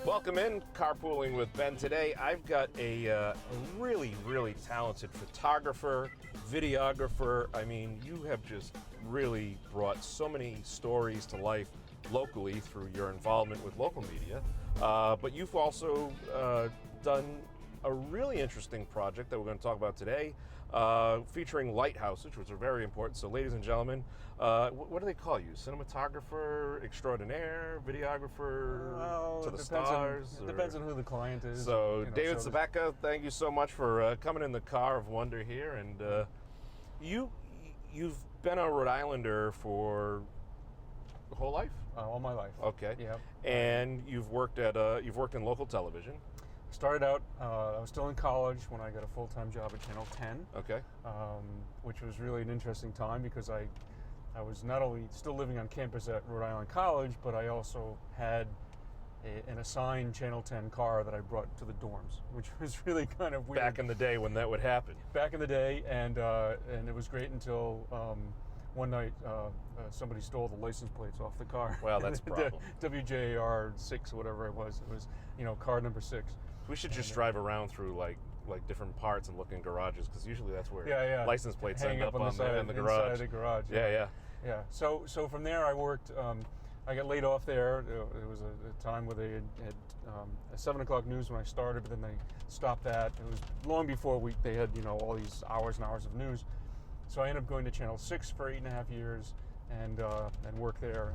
Welcome in, Carpooling with Ben. Today I've got a really, really talented photographer, videographer. I mean, you have just really brought so many stories to life locally through your involvement with local media. But you've also done a really interesting project that we're going to talk about today, featuring Lighthouses, which are very important. So ladies and gentlemen, what do they call you? Cinematographer extraordinaire, videographer to the stars? It depends on who the client is. So David Zapatka, thank you so much for coming in the car of wonder here. And you've been a Rhode Islander for the whole life? All my life. Okay. Yeah. And you've worked in local television. Started out, I was still in college when I got a full-time job at Channel 10. Okay. Which was really an interesting time because I was not only still living on campus at Rhode Island College, but I also had an assigned Channel 10 car that I brought to the dorms, which was really kind of weird. Back in the day when that would happen. Back in the day, and it was great until one night somebody stole the license plates off the car. Well, that's a problem. WJR 6 or whatever it was. It was, car number 6. We should just drive around through like different parts and look in garages, because usually that's where license plates hang end up on the side in the garage. Inside the garage. Yeah. So from there I worked. I got laid off there. It was a time where they had a 7 o'clock news when I started, but then they stopped that. It was long before they had all these hours and hours of news. So I ended up going to Channel 6 for 8.5 years and worked there.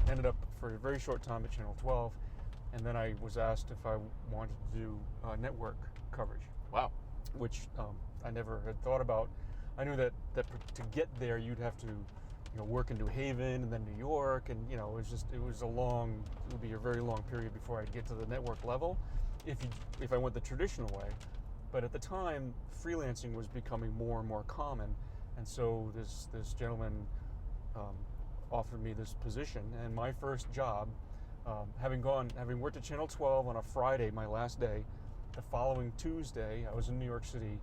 Ended up for a very short time at Channel 12. And then I was asked if I wanted to do network coverage. Wow. Which I never had thought about. I knew that to get there you'd have to work in New Haven and then New York, and it would be a very long period before I'd get to the network level if I went the traditional way. But at the time, freelancing was becoming more and more common, and so this gentleman offered me this position. And my first job, having worked at Channel 12 on a Friday, my last day, the following Tuesday, I was in New York City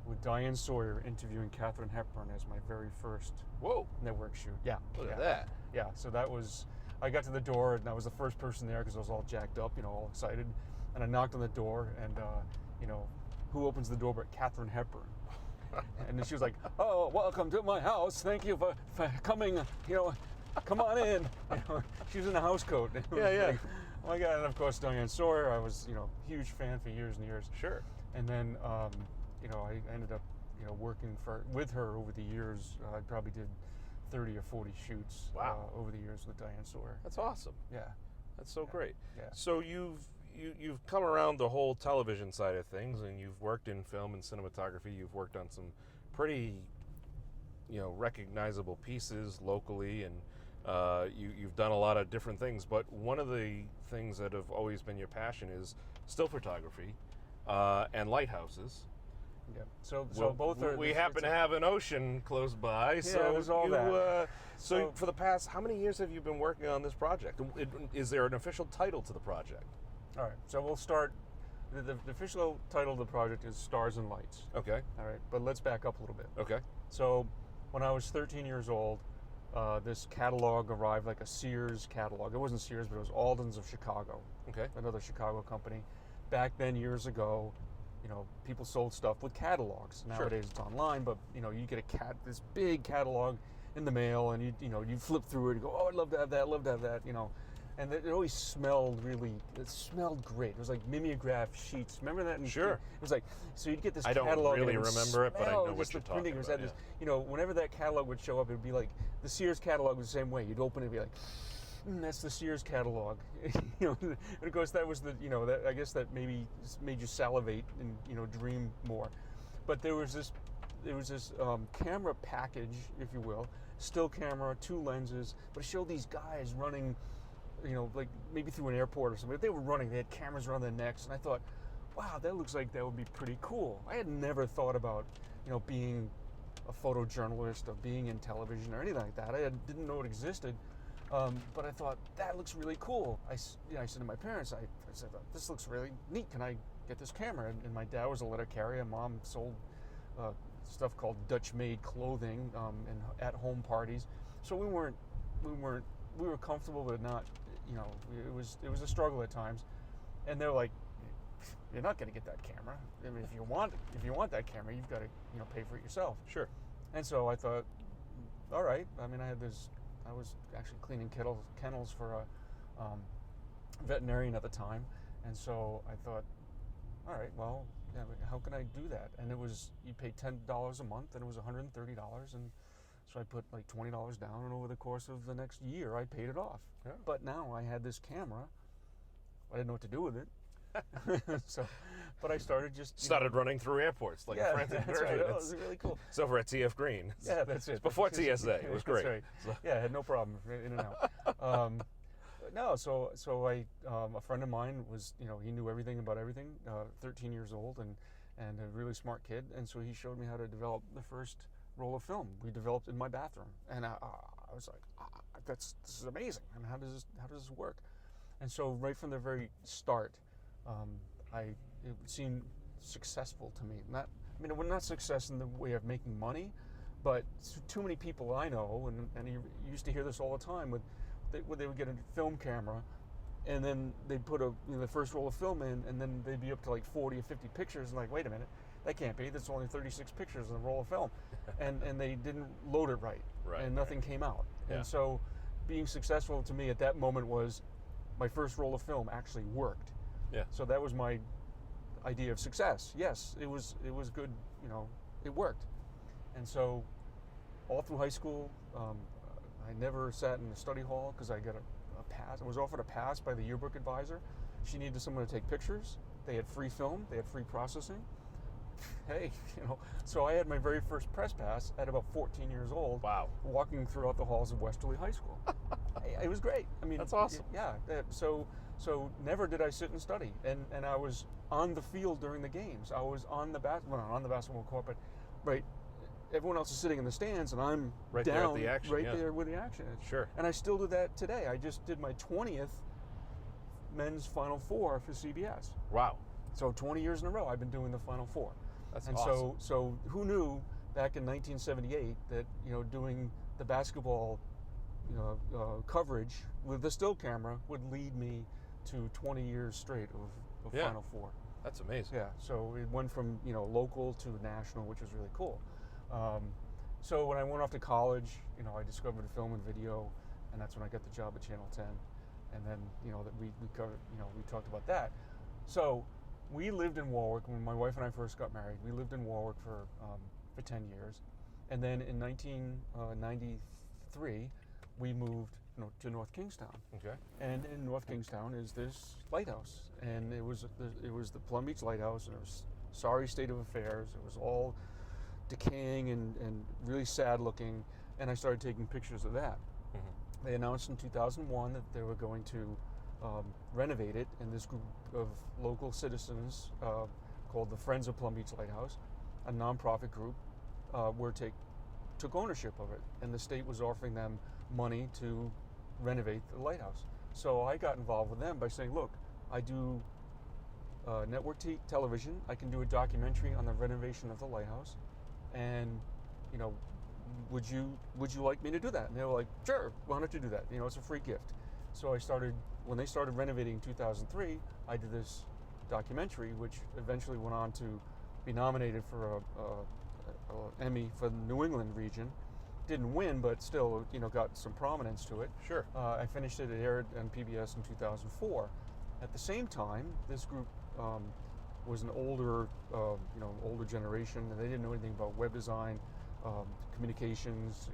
with Diane Sawyer interviewing Katharine Hepburn as my very first network shoot. Yeah. Look at that. Yeah, so I got to the door, and I was the first person there because I was all jacked up, all excited. And I knocked on the door, and, who opens the door but Katharine Hepburn? And she was like, "Oh, welcome to my house. Thank you for coming. Come on in." She was in a house coat. Yeah. Like, oh my God! And of course, Diane Sawyer. I was, huge fan for years and years. Sure. And then, I ended up, working with her over the years. I probably did 30 or 40 shoots. Wow. Over the years with Diane Sawyer. That's awesome. Yeah. That's so great. Yeah. So you've come around the whole television side of things, and you've worked in film and cinematography. You've worked on some pretty, recognizable pieces locally, and you've done a lot of different things. But one of the things that have always been your passion is still photography and lighthouses. Yeah. So both are. We happen to have an ocean close by. Yeah, so there's all that. So for the past, how many years have you been working on this project? Is there an official title to the project? All right, so we'll start. The official title of the project is Stars and Lights. Okay. All right, but let's back up a little bit. Okay. So when I was 13 years old, this catalog arrived, like a Sears catalog. It wasn't Sears, but it was Alden's of Chicago. Okay. Another Chicago company. Back then, years ago, people sold stuff with catalogs. Nowadays it's online, but you get this big catalog in the mail, and you flip through it and go, "Oh, I'd love to have that. Love to have that." And it always smelled great. It was like mimeograph sheets. Remember that? Sure. It was like, so you'd get this I catalog. don't really remember it, but I know what you're talking about. Had this, whenever that catalog would show up, it would be like, the Sears catalog was the same way. You'd open it and be like, that's the Sears catalog. And of course that was I guess that maybe made you salivate and, dream more. But there was this camera package, if you will, still camera, 2 lenses, but it showed these guys running, like maybe through an airport or something. If they were running, they had cameras around their necks, and I thought, wow, that looks like that would be pretty cool. I had never thought about, being a photojournalist or being in television or anything like that. I didn't know it existed, but I thought, that looks really cool. I said to my parents, I said, this looks really neat. Can I get this camera? And my dad was a letter carrier. Mom sold stuff called Dutch-made clothing and at-home parties. So we were comfortable, but not, it was a struggle at times. And they're like, you're not going to get that camera. I mean, if you want that camera, you've got to pay for it yourself. Sure. And so I thought, all right. I mean, I was actually cleaning kennels for a veterinarian at the time, and so I thought, all right, well, yeah, how can I do that? And it was, you pay $10 a month, and it was $130, and so I put like $20 down, and over the course of the next year, I paid it off. Yeah. But now I had this camera. I didn't know what to do with it. But I started started running through airports like a frantic that's nerd. right. Oh, it was really cool. It's over at TF Green. Yeah, that's it. It's before TSA. It was great. That's right. Yeah, I had no problem in and out. No, so I a friend of mine was, he knew everything about everything. 13 years old and a really smart kid, and so he showed me how to develop the first roll of film. We developed in my bathroom, and I was like, this is amazing. I mean, how does this work? And so right from the very start, it seemed successful to me. It was not success in the way of making money, but too many people I know, and you used to hear this all the time, they would get a film camera, and then they'd put the first roll of film in, and then they'd be up to like 40 or 50 pictures, and like, wait a minute, that can't be. That's only 36 pictures in a roll of film, and they didn't load it right, and nothing came out. Yeah. And so, being successful to me at that moment was my first roll of film actually worked. Yeah. So that was my idea of success. Yes, it was good. It worked. And so, all through high school, I never sat in the study hall because I got a pass. I was offered a pass by the yearbook advisor. She needed someone to take pictures. They had free film. They had free processing. Hey, so I had my very first press pass at about 14 years old. Wow. Walking throughout the halls of Westerly High School. It was great. I mean, that's awesome. Yeah. So never did I sit and study, and I was on the field during the games. I was on the basketball court, but right. Everyone else is sitting in the stands, and I'm right down, there at the action, there where the action is. Sure. And I still do that today. I just did my 20th men's Final Four for CBS. Wow. So 20 years in a row, I've been doing the Final Four. That's and awesome. So who knew back in 1978 that doing the basketball coverage with the still camera would lead me to 20 years straight of Final Four. That's amazing. Yeah. So it went from local to national, which was really cool. So when I went off to college, I discovered film and video, and that's when I got the job at Channel 10. And then, that we covered, we talked about that. So we lived in Warwick when my wife and I first got married. We lived in Warwick for 10 years. And then in 1993, we moved to North Kingstown. Okay. And in North Kingstown is this lighthouse. And it was the Plum Beach Lighthouse, and it was sorry state of affairs. It was all decaying and really sad looking, and I started taking pictures of that. Mm-hmm. They announced in 2001 that they were going to renovate it, and this group of local citizens called the Friends of Plum Beach Lighthouse, a nonprofit group, took ownership of it, and the state was offering them money to renovate the lighthouse. So I got involved with them by saying, look, I do network television. I can do a documentary on the renovation of the lighthouse. And, would you like me to do that? And they were like, sure, why don't you do that? It's a free gift. So when they started renovating in 2003, I did this documentary, which eventually went on to be nominated for a Emmy for the New England region. Didn't win, but still, got some prominence to it. Sure. I finished it. It aired on PBS in 2004. At the same time, this group was an older generation, and they didn't know anything about web design, communications,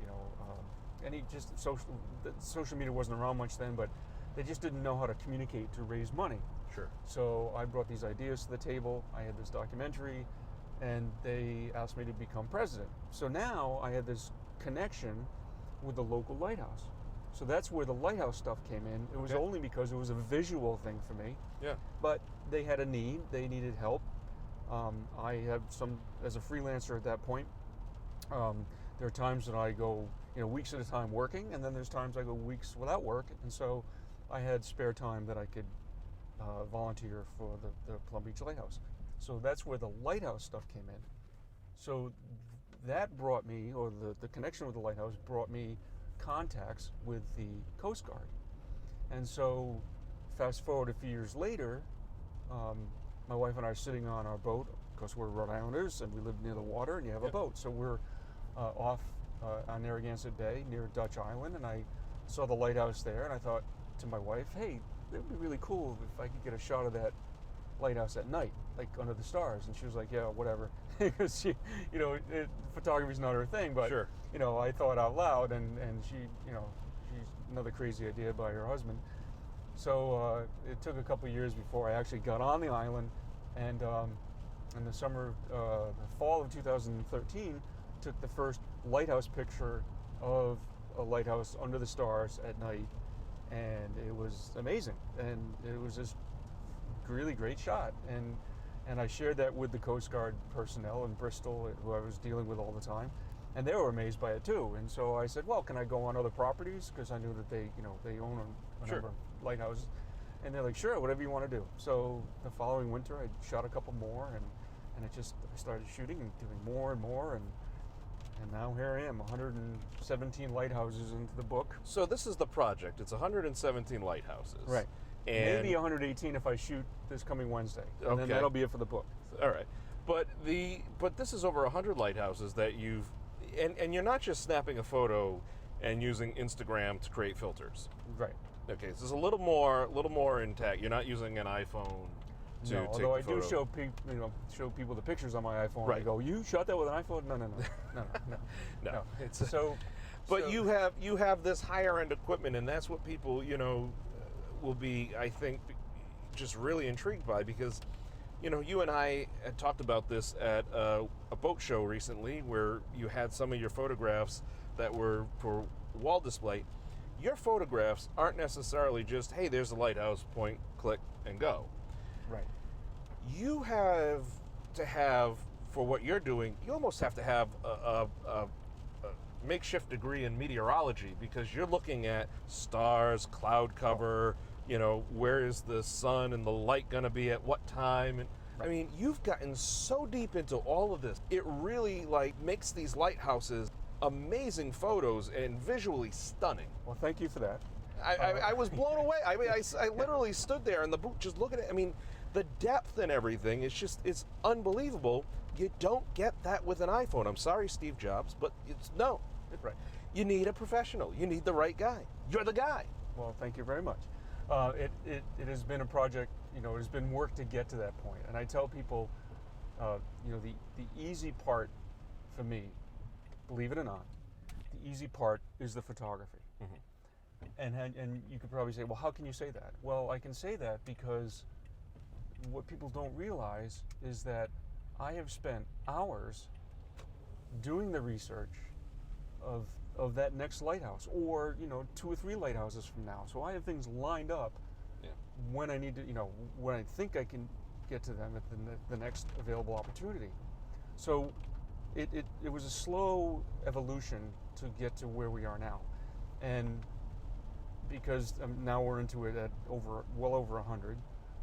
social media wasn't around much then, but they just didn't know how to communicate to raise money. Sure. So I brought these ideas to the table. I had this documentary, and they asked me to become president. So now I had this connection with the local lighthouse. So that's where the lighthouse stuff came in. It was only because it was a visual thing for me. Yeah. But they had a need. They needed help. I have as a freelancer at that point, there are times that I go, weeks at a time working, and then there's times I go weeks without work. And so I had spare time that I could volunteer for the Plum Beach Lighthouse. So that's where the lighthouse stuff came in. So that brought me, or the connection with the lighthouse brought me contacts with the Coast Guard. And so fast forward a few years later, my wife and I are sitting on our boat because we're Rhode Islanders and we live near the water, and you have a boat. So we're off on Narragansett Bay near Dutch Island, and I saw the lighthouse there, and I thought to my wife, hey, it would be really cool if I could get a shot of that lighthouse at night, like under the stars. And she was like, yeah, whatever, because she, photography's not her thing, but Sure. I thought out loud, and she, she's another crazy idea by her husband. So it took a couple of years before I actually got on the island, and in the fall of 2013, took the first lighthouse picture of a lighthouse under the stars at night, and it was amazing, and it was just really great shot, and I shared that with the Coast Guard personnel in Bristol, who I was dealing with all the time, and they were amazed by it too. And so I said, well, can I go on other properties, because I knew that they own a Sure. number of lighthouses, and they're like, sure, whatever you want to do. So the following winter I shot a couple more, and I started shooting and doing more and more, and now here I am, 117 lighthouses into the book. So this is the project. It's 117 lighthouses. Right. And Maybe 118 if I shoot this coming Wednesday, and then Okay. that'll be it for the book. all right. But this is over 100 lighthouses that you've and you're not just snapping a photo and using Instagram to create filters. Right. Okay, so there's a little more intact. You're not using an iPhone to No, take although the I do photo. show people the pictures on my iPhone. Right. I go, you shot that with an iPhone? No. No, it's So, But you have this higher end equipment, and that's what people will be, I think, just really intrigued by, because you and I had talked about this at a boat show recently, where you had some of your photographs that were for wall display. Your photographs aren't necessarily just, hey, there's a lighthouse, point, click, and go. right. You have to have, for what you're doing, you almost have to have a makeshift degree in meteorology, because you're looking at stars, cloud cover, where is the sun and the light going to be at what time. And I mean, you've gotten so deep into all of this. It really makes these lighthouses amazing photos and visually stunning. Well, thank you for that. I was blown away. I mean, I literally stood there in the booth just looking at it. I mean, the depth and everything, it's unbelievable. You don't get that with an iPhone. I'm sorry, Steve Jobs, but no. Right. You need a professional. You need the right guy. You're the guy. Well, thank you very much. It has been a project, it has been work to get to that point. And I tell people, the easy part for me, believe it or not, the easy part is the photography. Mm-hmm. And you could probably say, well, how can you say that? Well, I can say that because what people don't realize is that I have spent hours doing the research of that next lighthouse, or 2 or 3 lighthouses from now. So I have things lined up when I need to, when I think I can get to them at the next available opportunity. So it was a slow evolution to get to where we are now, and because now we're into it at well over 100.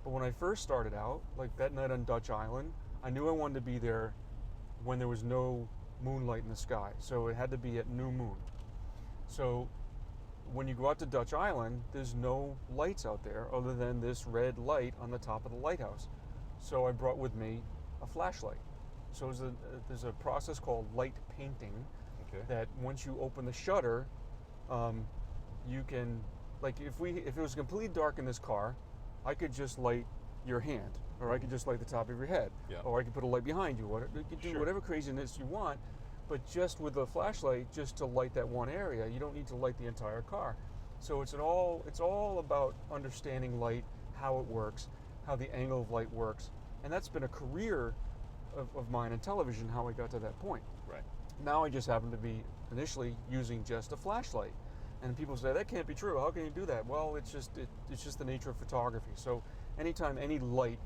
But when I first started out, like that night on Dutch Island, I knew I wanted to be there when there was no moonlight in the sky, so it had to be at new moon. So when you go out to Dutch Island, there's no lights out there other than this red light on the top of the lighthouse. So I brought with me a flashlight. So there's a process called light painting, Okay. that once you open the shutter, you can, like if it was completely dark in this car, I could just light your hand, or I could just light the top of your head, Yeah. or I could put a light behind you, or you could do Sure. whatever craziness you want, but just with a flashlight, just to light that one area. You don't need to light the entire car. So it's all about understanding light, how it works, how the angle of light works, and that's been a career of mine in television, how I got to that point. Right. Now I just happen to be initially using just a flashlight. And people say, that can't be true. How can you do that? Well, it's just the nature of photography. So anytime any light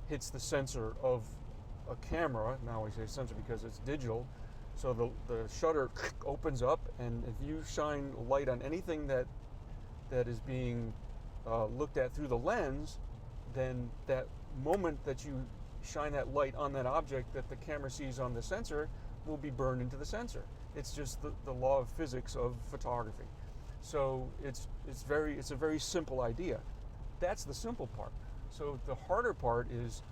hits the sensor of a camera, now we say sensor because it's digital, so the shutter opens up, and if you shine light on anything that is being looked at through the lens, then that moment that you shine that light on that object that the camera sees on the sensor will be burned into the sensor. It's just the law of physics of photography. So it's a very simple idea. That's the simple part. So the harder part is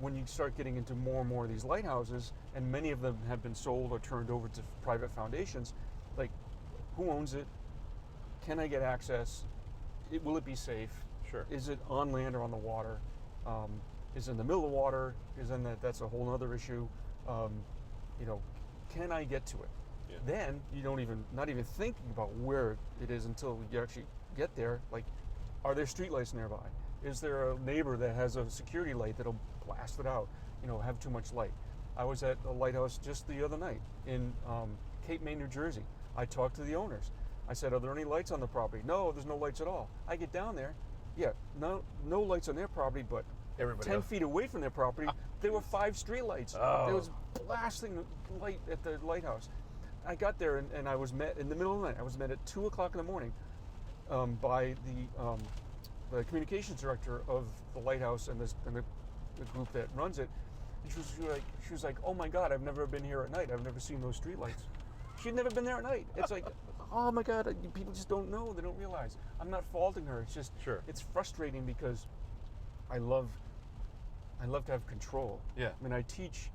when you start getting into more and more of these lighthouses, and many of them have been sold or turned over to private foundations, like who owns it? Can I get access? Will it be safe? Sure. Is it on land or on the water? Is it in the middle of the water? That's a whole other issue. Can I get to it? Yeah. Then you not even thinking about where it is until you actually get there. Like, are there streetlights nearby? Is there a neighbor that has a security light that'll blast it out? Have too much light. I was at a lighthouse just the other night in Cape May, New Jersey. I talked to the owners. I said, "Are there any lights on the property?" "No, there's no lights at all." I get down there, no lights on their property, but Everybody 10 else. feet away from their property, there were 5 street lights. Oh. There was blasting light at the lighthouse. I got there and I was met in the middle of the night. I was met at 2 o'clock in the morning by the communications director of the lighthouse and the group that runs it. And she was like, "Oh my God, I've never been here at night. I've never seen those street lights." She'd never been there at night. It's like, oh my God, people just don't know. They don't realize. I'm not faulting her. It's just, Sure. It's frustrating because I love to have control. Yeah. I mean, I teach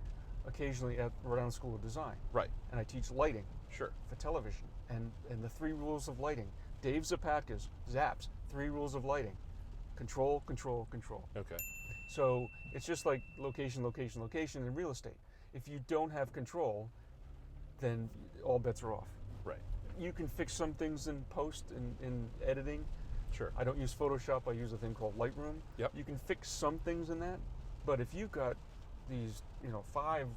occasionally at Rhode Island School of Design. Right. And I teach lighting Sure. for television and the 3 rules of lighting. Dave Zapatka's, Zaps, 3 rules of lighting. Control, control, control. Okay. So it's just like location, location, location in real estate. If you don't have control, then all bets are off. Right. You can fix some things in post, in editing. Sure. I don't use Photoshop, I use a thing called Lightroom. Yep. You can fix some things in that, but if you've got these, 5,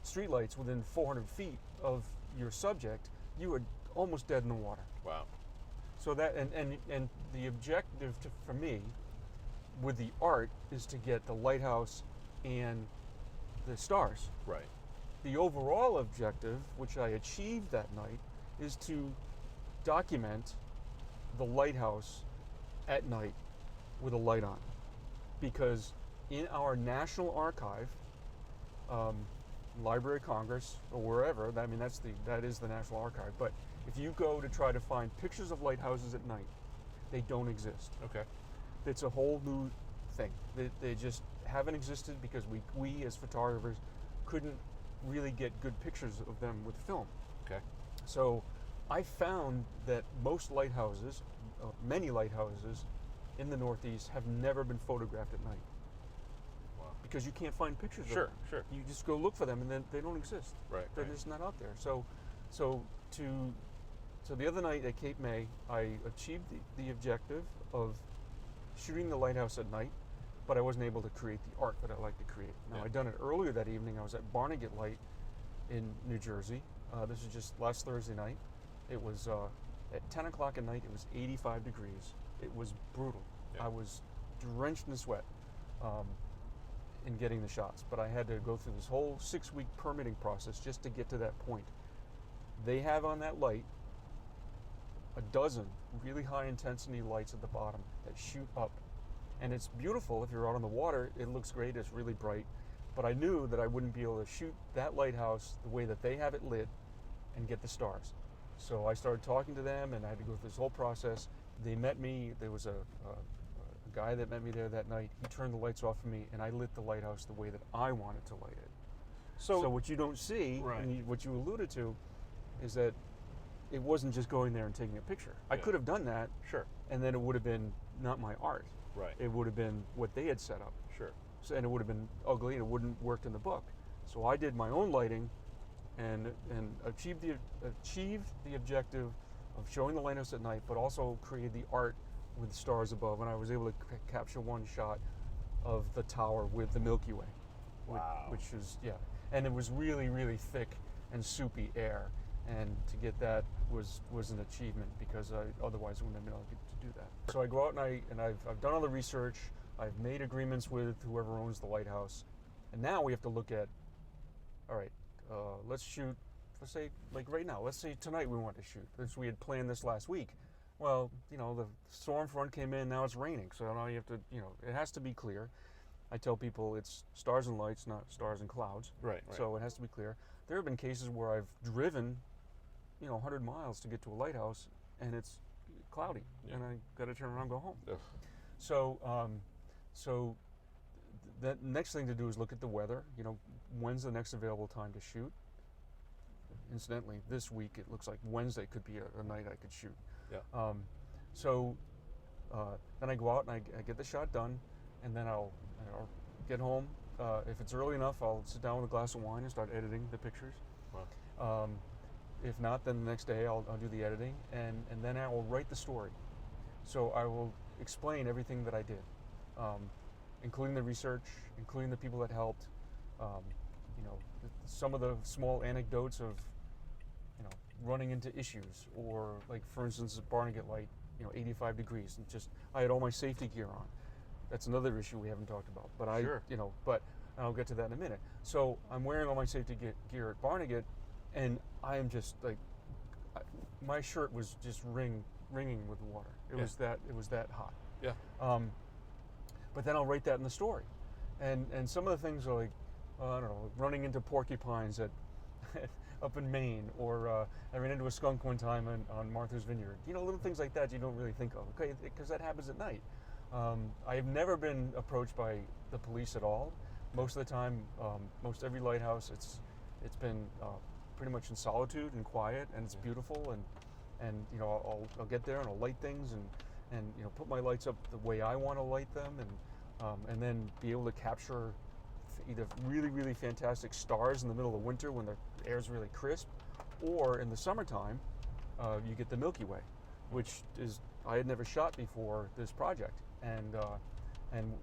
streetlights within 400 feet of your subject, you are almost dead in the water. Wow. So that, and the objective for me with the art is to get the lighthouse and the stars. Right. The overall objective, which I achieved that night, is to document the lighthouse at night with a light on. Because in our National Archive, Library of Congress, or wherever, that is the National Archive, but if you go to try to find pictures of lighthouses at night, they don't exist. Okay. It's a whole new thing. They just haven't existed because we as photographers couldn't really get good pictures of them with film. Okay. So I found that most lighthouses, many lighthouses in the Northeast have never been photographed at night. Wow. Because you can't find pictures of Sure. them. Sure. You just go look for them and then they don't exist. Right. They're Right. just not out there. So the other night at Cape May, I achieved the objective of shooting the lighthouse at night, but I wasn't able to create the art that I like to create. Now, Yeah. I'd done it earlier that evening. I was at Barnegat Light in New Jersey. This is just last Thursday night. It was at 10 o'clock at night. It was 85 degrees. It was brutal. Yeah. I was drenched in sweat in getting the shots, but I had to go through this whole 6-week permitting process just to get to that point. They have on that light a dozen really high intensity lights at the bottom that shoot up. And it's beautiful if you're out on the water. It looks great, it's really bright. But I knew that I wouldn't be able to shoot that lighthouse the way that they have it lit and get the stars. So I started talking to them and I had to go through this whole process. They met me, there was a guy that met me there that night. He turned the lights off for me and I lit the lighthouse the way that I wanted to light it. So what you don't see, Right. and what you alluded to, is that it wasn't just going there and taking a picture. I Yeah. could have done that, Sure. and then it would have been not my art. Right. It would have been what they had set up. Sure. So, and it would have been ugly and it wouldn't worked in the book. So I did my own lighting and achieved the objective of showing the lighthouse at night, but also created the art with the stars above. And I was able to capture one shot of the tower with the Milky Way. Wow. Which is, yeah. And it was really, really thick and soupy air. And to get that was an achievement because otherwise I wouldn't have been able to do that. So I go out and I've done all the research. I've made agreements with whoever owns the lighthouse. And now we have to look at, all right, let's shoot, let's say, like right now, let's say tonight we want to shoot. Because we had planned this last week. Well, the storm front came in, now it's raining. So now you have to, it has to be clear. I tell people it's stars and lights, not stars and clouds. Right. So it has to be clear. There have been cases where I've driven 100 miles to get to a lighthouse and it's cloudy, Yeah. and I got to turn around and go home. Ugh. So the next thing to do is look at the weather. When's the next available time to shoot? Incidentally, this week it looks like Wednesday could be a night I could shoot. Yeah. So then I go out and I get the shot done, and then I'll get home. If it's early enough, I'll sit down with a glass of wine and start editing the pictures. Wow. If not, then the next day I'll do the editing, and then I will write the story. So I will explain everything that I did, including the research, including the people that helped, some of the small anecdotes of, running into issues, or like, for instance, at Barnegat Light, 85 degrees, and just, I had all my safety gear on. That's another issue we haven't talked about, but Sure. But I'll get to that in a minute. So I'm wearing all my safety gear at Barnegat, and I am just like, my shirt was just ringing with water. It was that hot. Yeah. But then I'll write that in the story, and some of the things are like, I don't know, running into porcupines up in Maine, or I ran into a skunk one time on Martha's Vineyard. Little things like that you don't really think of, okay, because that happens at night. I've never been approached by the police at all. Most of the time, most every lighthouse, it's been pretty much in solitude and quiet, and it's beautiful, and I'll get there and I'll light things and put my lights up the way I want to light them, and then be able to capture either really, really fantastic stars in the middle of winter when the air's really crisp, or in the summertime, you get the Milky Way, which is, I had never shot before this project, and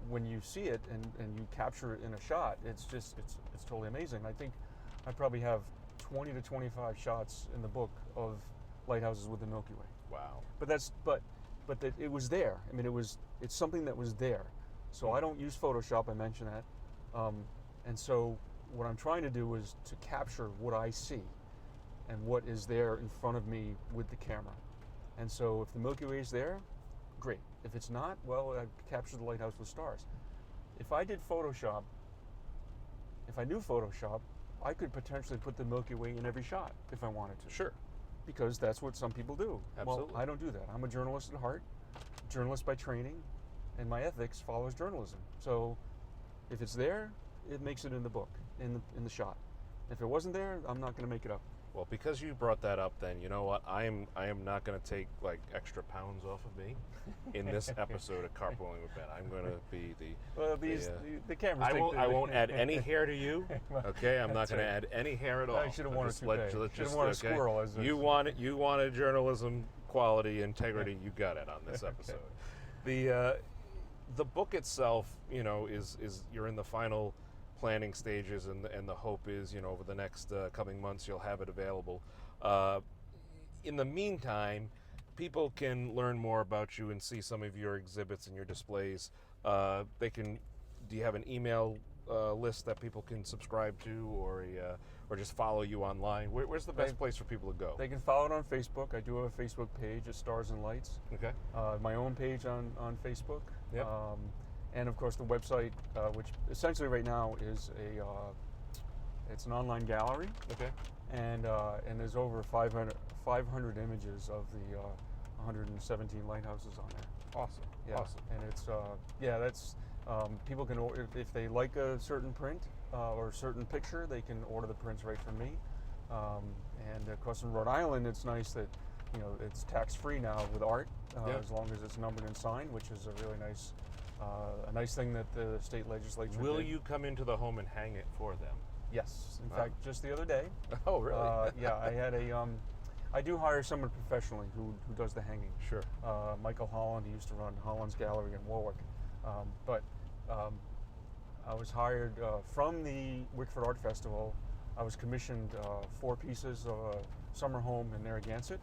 when you see it and you capture it in a shot, it's totally amazing. I think I probably have 20 to 25 shots in the book of lighthouses with the Milky Way. Wow. But that it was there. I mean, it's something that was there. So I don't use Photoshop. I mentioned that. And so what I'm trying to do is to capture what I see and what is there in front of me with the camera. And so if the Milky Way is there, great. If it's not, well, I captured the lighthouse with stars. If I did Photoshop, if I knew Photoshop, I could potentially put the Milky Way in every shot if I wanted to. Sure. Because that's what some people do. Absolutely. Well, I don't do that. I'm a journalist at heart, journalist by training, and my ethics follows journalism. So if it's there, it makes it in the book, in the shot. If it wasn't there, I'm not going to make it up. Well, because you brought that up, then you know what? I am not going to take like extra pounds off of me in this episode of Carpooling with Ben. I'm going to be the cameras. I won't add any hair to you. Okay, I'm not going to add any hair at all. I should have worn a toupee. Should have worn a squirrel. You wanted journalism quality, integrity. You got it on this episode. The book itself, is you're in the final planning stages, and the hope is, over the next coming months, you'll have it available. In the meantime, people can learn more about you and see some of your exhibits and your displays. Do you have an email list that people can subscribe to, or just follow you online? Where's the best place for people to go? They can follow it on Facebook. I do have a Facebook page at Stars and Lights. Okay. My own page on Facebook. Yep. And of course the website, which essentially right now is it's an online gallery. Okay. And there's over 500 images of the 117 lighthouses on there. Awesome. Yeah. Awesome. And it's that's people can order, if they like a certain print or a certain picture, they can order the prints right from me. And of course in Rhode Island, it's nice that it's tax-free now with art, as long as it's numbered and signed, which is a really nice. A nice thing that the state legislature Will did. you come into the home and hang it for them? Yes. In Wow. fact, just the other day. Oh, really? Yeah, I had I do hire someone professionally who does the hanging. Sure. Michael Holland, he used to run Holland's Gallery in Warwick. But I was hired from the Wickford Art Festival. I was commissioned 4 pieces of a summer home in Narragansett,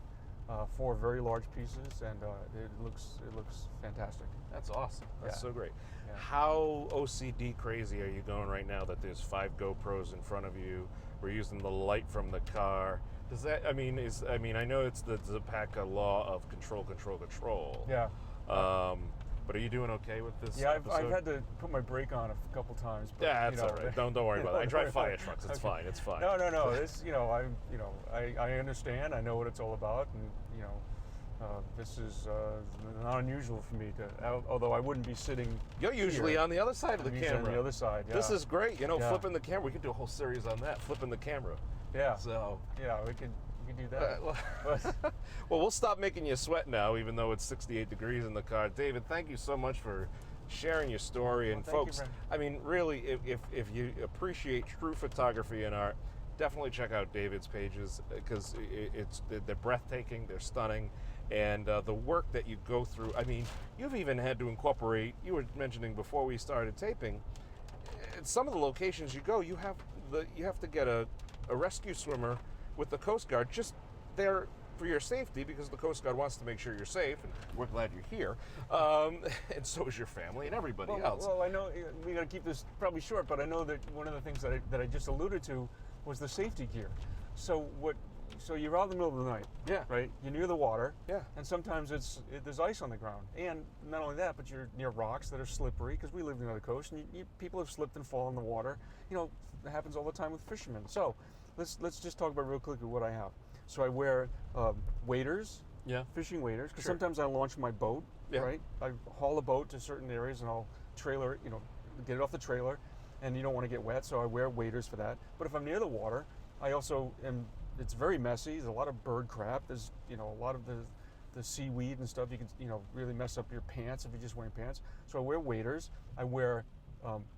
4 very large pieces, and it looks fantastic. That's awesome. That's so great. Yeah. How OCD crazy are you going right now that there's 5 GoPros in front of you? We're using the light from the car. Does that? I know it's the Zapatka law of control. Yeah. But are you doing okay with this? Yeah, episode? I've had to put my brake on a couple times. But, Yeah, that's all right. Don't worry about it. I drive fire trucks. It's fine. It's fine. No. This, I understand. I know what it's all about, and This is not unusual for me to, although I wouldn't be sitting. You're usually here. on the other side of the I'm usually camera. on the other side. Yeah. This is great. You know, Yeah. flipping the camera. We could do a whole series on that, flipping the camera. Yeah. So, Yeah, we could do that. well, we'll stop making you sweat now, even though it's 68 degrees in the car. David, thank you so much for sharing your story. And thank you, folks, Brent. I mean, really, if you appreciate true photography and art, definitely check out David's pages because they're breathtaking, they're stunning, and the work that you go through. I mean, you've even had to incorporate. You were mentioning before we started taping. At some of the locations you go, you have to get a rescue swimmer with the Coast Guard just there for your safety because the Coast Guard wants to make sure you're safe, and we're glad you're here. And so is your family and everybody else. Well, I know we got to keep this probably short, but I know that one of the things that I just alluded to was the safety gear. So you're out in the middle of the night, Yeah. right? You're near the water, Yeah. and sometimes there's ice on the ground, and not only that, but you're near rocks that are slippery because we live near the coast, and people have slipped and fallen in the water. You know, it happens all the time with fishermen. So let's just talk about real quickly what I have. So I wear waders, Yeah. fishing waders, because Sure. sometimes I launch my boat, Yeah. right? I haul a boat to certain areas and I'll trailer it, get it off the trailer, and you don't want to get wet, so I wear waders for that. But if I'm near the water, I also am. It's very messy. There's a lot of bird crap. There's a lot of the seaweed and stuff. You can really mess up your pants if you're just wearing pants. So I wear waders. I wear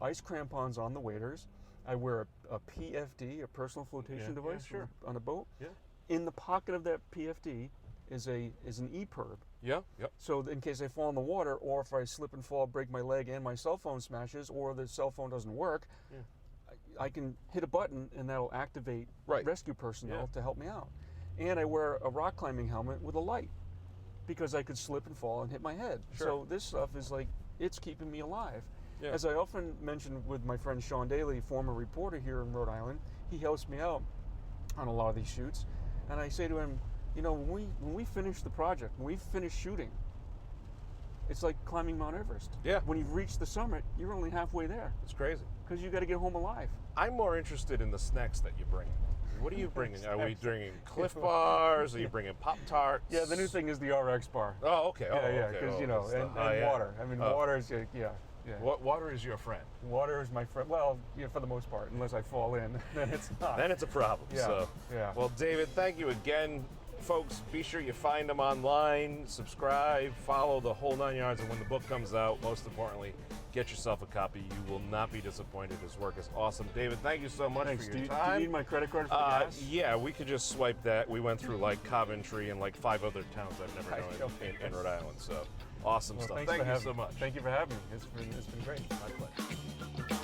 ice crampons on the waders. I wear a PFD, a personal flotation Yeah, device, sure. on a boat. Yeah. In the pocket of that PFD is an EPIRB. Yeah. Yep. So in case I fall in the water, or if I slip and fall, break my leg, and my cell phone smashes, or the cell phone doesn't work, Yeah. I can hit a button and that'll activate Right. rescue personnel Yeah. to help me out. And I wear a rock climbing helmet with a light because I could slip and fall and hit my head. Sure. So this stuff is it's keeping me alive. Yeah. As I often mention with my friend Sean Daly, former reporter here in Rhode Island, he helps me out on a lot of these shoots. And I say to him, when we finish the project, when we finish shooting, it's like climbing Mount Everest. Yeah. When you've reached the summit, you're only halfway there It's crazy. because you got to get home alive. I'm more interested in the snacks that you bring. What are you bringing? Are we bringing Cliff Bars? Are you bringing Pop-Tarts? Yeah, the new thing is the RX bar. Oh, okay. Yeah, okay. because it's the and high-end. water. I mean, water is yeah. What water is your friend? Water is my friend. Well, for the most part, unless I fall in, then it's not. Then it's a problem. Yeah, So, yeah. Well, David, thank you again. Folks, be sure you find him online, subscribe, follow the whole 9 yards, and when the book comes out, most importantly, get yourself a copy. You will not be disappointed. His work is awesome. David, thank you so much Thanks. for Do your you time. need my credit card for the gas? Yeah, we could just swipe that. We went through Coventry and 5 other towns I've never Right, known okay. in Rhode Island. So awesome Well, stuff. thanks Thank for you having so me. much. Thank you for having me. It's been great. My pleasure.